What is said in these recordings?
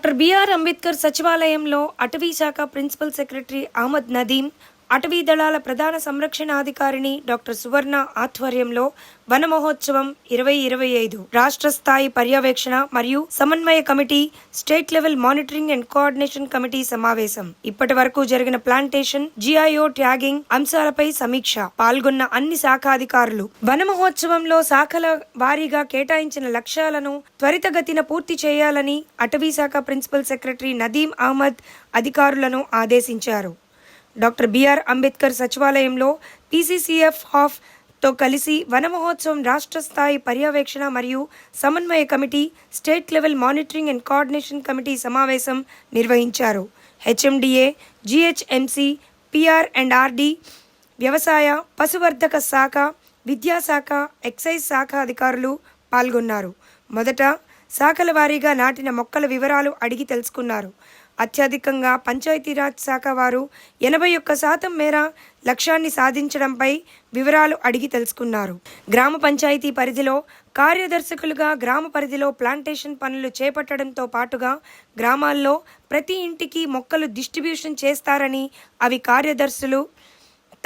Doctor BR Ambedkar సచివాలయంలో అటవీ శాఖ ప్రిన్సిపల్ సెక్రటరీ అహ్మద్ నదీం, అటవీ దళాల ప్రధాన సంరక్షణాధికారిణి డాక్టర్ సువర్ణ ఆధ్వర్యంలో వన మహోత్సవం 2025 రాష్ట్ర స్థాయి పర్యవేక్షణ మరియు సమన్వయ committee, state level monitoring and coordination committee సమావేశం. ఇప్పటి వరకు జరిగిన ప్లాంటేషన్, జిఐఓ ట్యాగింగ్ అంశాలపై సమీక్ష. పాల్గొన్న అన్ని శాఖాధికారులు. వన మహోత్సవంలో శాఖల వారీగా కేటాయించిన లక్ష్యాలను త్వరితగతిన పూర్తి చేయాలని అటవీ శాఖ ప్రిన్సిపల్ సెక్రటరీ నదీం అహ్మద్ అధికారులను ఆదేశించారు. డాక్టర్ బిఆర్ అంబేద్కర్ సచివాలయంలో పీసీసీఎఫ్ హాఫ్ తో కలిసి వన మహోత్సవం రాష్ట్ర స్థాయి పర్యవేక్షణ మరియు సమన్వయ committee, state level monitoring and coordination committee సమావేశం నిర్వహించారు. HMDA, GHMC, PR and RD, వ్యవసాయ, పశువర్ధక శాఖ, విద్యాశాఖ, ఎక్సైజ్ శాఖ అధికారులు పాల్గొన్నారు. మొదట శాఖల వారీగా నాటిన మొక్కల వివరాలు అడిగి తెలుసుకున్నారు. అత్యధికంగా పంచాయతీరాజ్ శాఖ వారు 81% మేర లక్ష్యాన్ని సాధించడంపై వివరాలు అడిగి తెలుసుకున్నారు. గ్రామ పంచాయతీ పరిధిలో కార్యదర్శకులుగా గ్రామ పరిధిలో ప్లాంటేషన్ పనులు చేపట్టడంతో పాటుగా గ్రామాల్లో ప్రతి ఇంటికి మొక్కలు డిస్ట్రిబ్యూషన్ చేస్తారని, అవి కార్యదర్శులు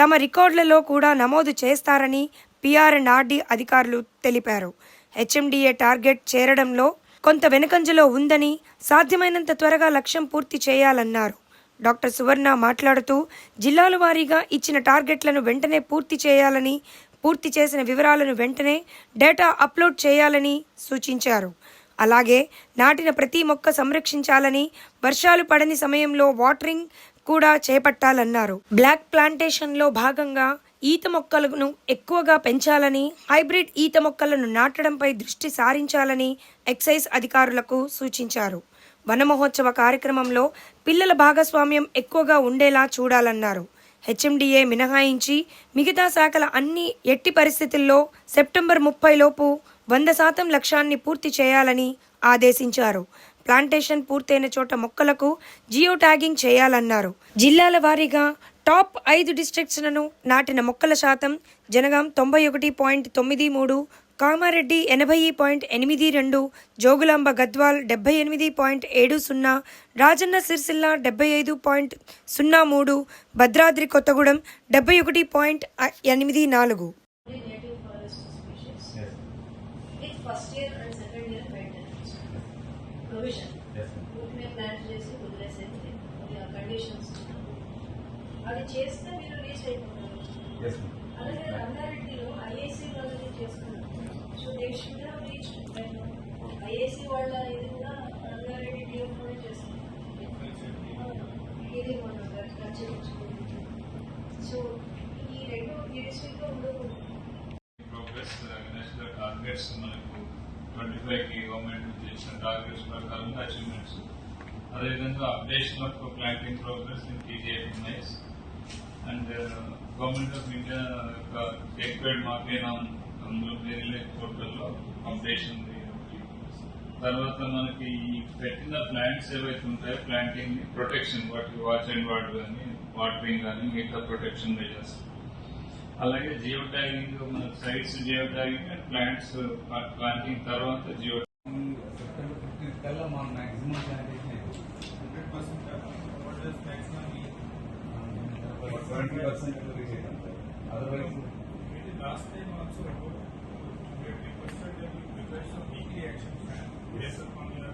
తమ రికార్డులలో కూడా నమోదు చేస్తారని పిఆర్ అండ్ ఆర్డి అధికారులు తెలిపారు. హెచ్ఎండిఏ టార్గెట్ చేరడంలో కొంత వెనుకంజలో ఉందని, సాధ్యమైనంత త్వరగా లక్ష్యం పూర్తి చేయాలన్నారు. డాక్టర్ సువర్ణ మాట్లాడుతూ జిల్లాల వారీగా ఇచ్చిన టార్గెట్లను వెంటనే పూర్తి చేయాలని, పూర్తి చేసిన వివరాలను వెంటనే డేటా అప్లోడ్ చేయాలని సూచించారు. అలాగే నాటిన ప్రతి మొక్క సంరక్షించాలని, వర్షాలు పడని సమయంలో వాటరింగ్ కూడా చేపట్టాలన్నారు. బ్లాక్ ప్లాంటేషన్లో భాగంగా ఈత మొక్కలను ఎక్కువగా పెంచాలని, హైబ్రిడ్ ఈత మొక్కలను నాటడంపై దృష్టి సారించాలని ఎక్సైజ్ అధికారులకు సూచించారు. వన మహోత్సవ కార్యక్రమంలో పిల్లల భాగస్వామ్యం ఎక్కువగా ఉండేలా చూడాలన్నారు. హెచ్ఎండిఏ మినహాయించి మిగతా శాఖల అన్ని ఎట్టి పరిస్థితుల్లో సెప్టెంబర్ 30 లోపు 100% లక్ష్యాన్ని పూర్తి చేయాలని ఆదేశించారు. ప్లాంటేషన్ పూర్తయిన చోట మొక్కలకు జియో ట్యాగింగ్ చేయాలన్నారు. జిల్లాల వారీగా టాప్ 5 డిస్ట్రిక్ట్స్లను నాటిన మొక్కల శాతం: జనగాం 91.93, కామారెడ్డి 80.82, జోగులాంబ గద్వాల్ 78.70, రాజన్న సిరిసిల్ల 75.03, భద్రాద్రి కొత్తగూడెం 71.84. అది చేస్తే మీరు రీచ్ అయిపోతారు. అలాగే రంగారెడ్డిలో ఐఏసీ వాళ్ళని చేసుకున్నారు. So they should have reach. IAC వాళ్ళ ఇది కూడా రంగారెడ్డి డిఎఫ్ఓ చేస్తున్నారు. ఇది మన సో ఈ రెండు డిస్ట్రిక్ట్లో ఉండదు. ప్రోగ్రెస్ నేషనల్ టార్గెట్స్ మనకు 25కి గవర్నమెంట్ చేసిన టార్గెట్స్ ప్రకారంగా అచీవ్మెంట్స్, అదేవిధంగా updation of planting progress in TJFMIS and government of India యొక్క టేక్వేడ్ మార్కేనా అందులో వేరే పోర్టల్లో అప్డేషన్. తర్వాత మనకి పెట్టిన ప్లాంట్స్ ఏవైతే ఉంటాయో ప్లాంటింగ్ ప్రొటెక్షన్, వాటికి వాచ్ అండ్ వార్డ్ కానీ వాటరింగ్ కానీ మిగతా ప్రొటెక్షన్ మెజర్స్, అలాగే జియో ట్యాగింగ్, మన sites geo tagging and plants planting తర్వాత జియో సెప్టెంబర్ 15 కల్లా మా మాక్సిమం ప్లాంటేషన్ 20% రీచ్ అవుతాం. Otherwise last time also 20% because of weekly action plan based upon your